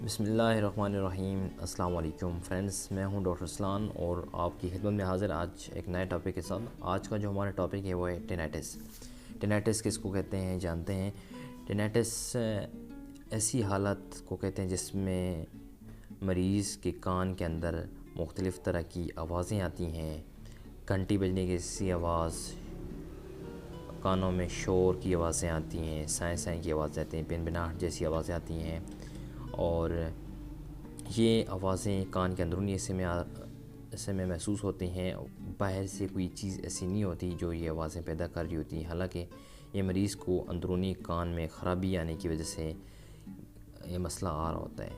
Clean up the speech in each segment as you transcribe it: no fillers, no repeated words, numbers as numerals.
बिस्मिल्लाहिर्रहमानिर्रहीम। अस्सलाम वालेकुम फ्रेंड्स, मैं हूं डॉक्टर सलान और आपकी खिदमत में हाज़िर आज एक नए टॉपिक के साथ। आज का जो हमारा टॉपिक है वो है टिनेटिस। टिनेटिस किसको कहते हैं जानते हैं। टिनेटिस ऐसी हालत को कहते हैं जिसमें मरीज़ के कान के अंदर मुख्तलिफ़ तरह की आवाज़ें आती हैं। घंटी बजने की सी आवाज़, कानों में शोर की आवाज़ें आती हैं, साएँ साएँ की आवाज़ें आती हैं, भिनभिनाहट जैसी आवाज़ें आती हैं। और ये आवाज़ें कान के अंदरूनी हिस्से में महसूस होती हैं। बाहर से कोई चीज़ ऐसी नहीं होती जो ये आवाज़ें पैदा कर रही होती हैं। हालांकि ये मरीज़ को अंदरूनी कान में ख़राबी आने की वजह से ये मसला आ रहा होता है,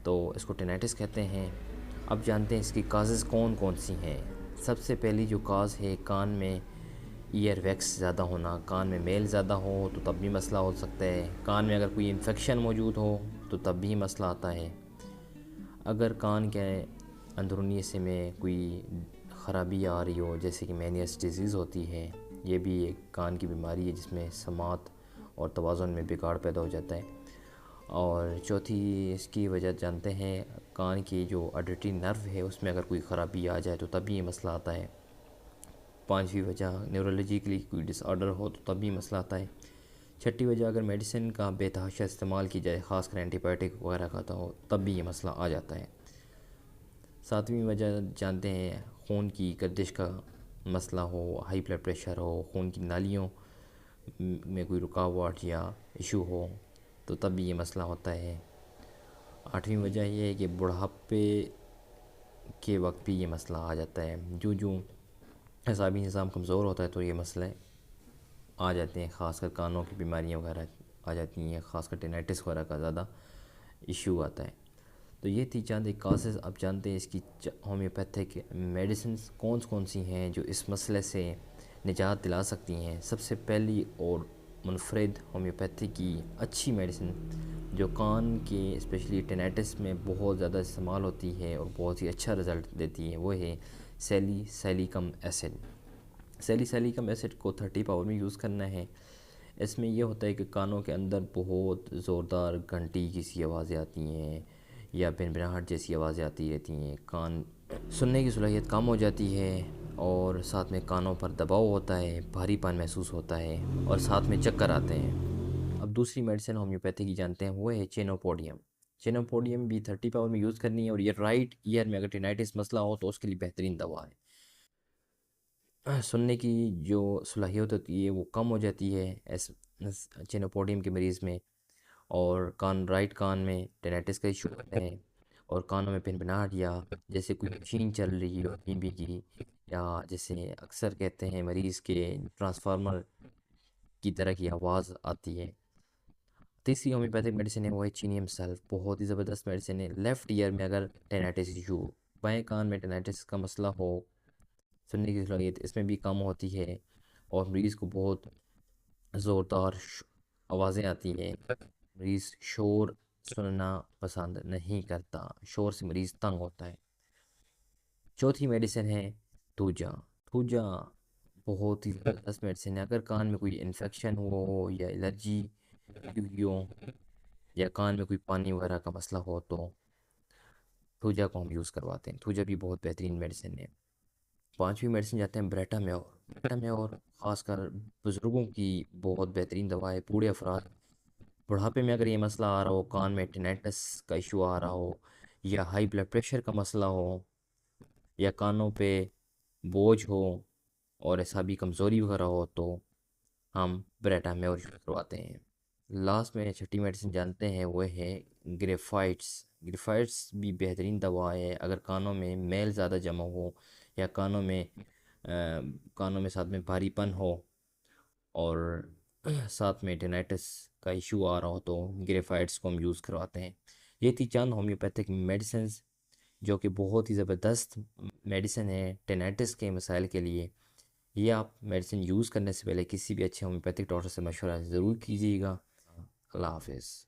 तो इसको टिनेटिस कहते हैं। अब जानते हैं इसकी काजेज़ कौन कौन सी हैं। सबसे पहली जो काज है, कान में ईयर वैक्स ज़्यादा होना। कान में मेल ज़्यादा हो तो तब भी मसला हो सकता है। कान में अगर कोई इन्फेक्शन मौजूद हो तो तब भी मसला आता है। अगर कान के अंदरूनी हिस्से में कोई ख़राबी आ रही हो, जैसे कि मेनियस डिज़ीज़ होती है, ये भी एक कान की बीमारी है जिसमें समात और तवाज़ुन में बिगाड़ पैदा हो जाता है। और चौथी इसकी वजह जानते हैं, कान की जो ऑडिटरी नर्व है उसमें अगर कोई ख़राबी आ जाए तो तभी ये मसला आता है। पांचवी वजह न्यूरोलॉजिकली कोई डिसऑर्डर हो तो तब भी मसला आता है। छठी वजह अगर मेडिसिन का बेतहाशा इस्तेमाल की जाए, ख़ासकर एंटीबायोटिक वगैरह खाता हो, तब भी ये मसला आ जाता है। सातवीं वजह जानते हैं, खून की गर्दिश का मसला हो, हाई ब्लड प्रेशर हो, खून की नालियों में कोई रुकावट या इशू हो तो तब भी ये मसला होता है। आठवीं वजह यह है कि बुढ़ापे के वक्त भी ये मसला आ जाता है। जो जो एसाबी निज़ाम कमज़ोर होता है तो ये मसले आ जाते हैं, ख़ासकर कानों की बीमारियां वगैरह आ जाती हैं, ख़ासकर टिनेटिस वगैरह का ज़्यादा इशू आता है। तो ये थी चंद एक काजेज़। अब जानते हैं इसकी होम्योपैथिक मेडिसिन कौन सी हैं जो इस मसले से निजात दिला सकती हैं। सबसे पहली और मुनफरद होम्योपैथी की अच्छी मेडिसिन जो कान के स्पेशली टिनेटिस में बहुत ज़्यादा इस्तेमाल होती है और बहुत ही अच्छा रिज़ल्ट देती है, वो है सैलिसिलिकम एसिड। सैलिसिलिकम एसिड को 30 पावर में यूज़ करना है। इसमें यह होता है कि कानों के अंदर बहुत ज़ोरदार घंटी की सी आवाज़ें आती हैं या भिनभिनाहट जैसी आवाज़ें आती रहती हैं। कान सुनने की सलाहियत कम हो जाती है और साथ में कानों पर दबाव होता है, भारीपन महसूस होता है और साथ में चक्कर आते हैं। अब दूसरी मेडिसिन होम्योपैथी की जानते हैं, वो है चेनोपोडियम। चेनोपोडियम भी 30 पावर में यूज़ करनी है और ये राइट ईयर में अगर टिनाइटिस मसला हो तो उसके लिए बेहतरीन दवा है। सुनने की जो सलाहियत होती है वो कम हो जाती है चेनोपोडियम के मरीज़ में, और राइट कान में टिनेटिस का इशू होता है और कानों में भिनभिनाहट या जैसे कोई मशीन चल रही हो टीवी की, या जैसे अक्सर कहते हैं मरीज़ के ट्रांसफार्मर की तरह की आवाज़ आती है। तीसरी होम्योपैथिक मेडिसिन है वो है चीनियम सल्फ। बहुत ही ज़बरदस्त मेडिसिन है। लेफ़्ट ईयर में अगर टिनेटिस इशू, बाएँ कान में टिनेटिस का मसला हो, सुनने की सलाहियत इसमें भी कम होती है और मरीज़ को बहुत ज़ोरदार आवाज़ें आती हैं। मरीज़ शोर सुनना पसंद नहीं करता, शोर से मरीज़ तंग होता है। चौथी मेडिसिन है थूजा। थूजा बहुत ही ज़बरदस्त मेडिसिन है। अगर कान में कोई इन्फेक्शन हो या एलर्जी हुई हो या कान में कोई पानी वगैरह का मसला हो तो थूजा को हम यूज़ करवाते हैं। थूजा भी बहुत बेहतरीन मेडिसिन है। पांचवी मेडिसिन जाते हैं ब्रेटा म्योर। ब्रेटा म्योर ख़ासकर बुज़ुर्गों की बहुत बेहतरीन दवा है। बूढ़े अफराद, बुढ़ापे में अगर ये मसला आ रहा हो, कान में टिनेटिस का इशू आ रहा हो या हाई ब्लड प्रेशर का मसला हो या कानों पे बोझ हो और ऐसा भी कमज़ोरी वगैरह हो, तो हम ब्रेटा म्योर यूज़ करवाते हैं। लास्ट में छठी मेडिसिन जानते हैं वो है ग्रेफाइट्स। ग्रेफाइट्स भी बेहतरीन दवा है अगर कानों में मैल ज़्यादा जमा हो या कानों में साथ में भारीपन हो और साथ में टिनेटिस का इशू आ रहा हो तो ग्रेफाइट्स को हम यूज़ करवाते हैं। ये थी चंद होम्योपैथिक मेडिसिन जो कि बहुत ही ज़बरदस्त मेडिसिन है टिनेटिस के मसाइल के लिए। ये आप मेडिसिन यूज़ करने से पहले किसी भी अच्छे होम्योपैथिक डॉक्टर से मशवरा ज़रूर कीजिएगा। अल्लाह हाफिज़।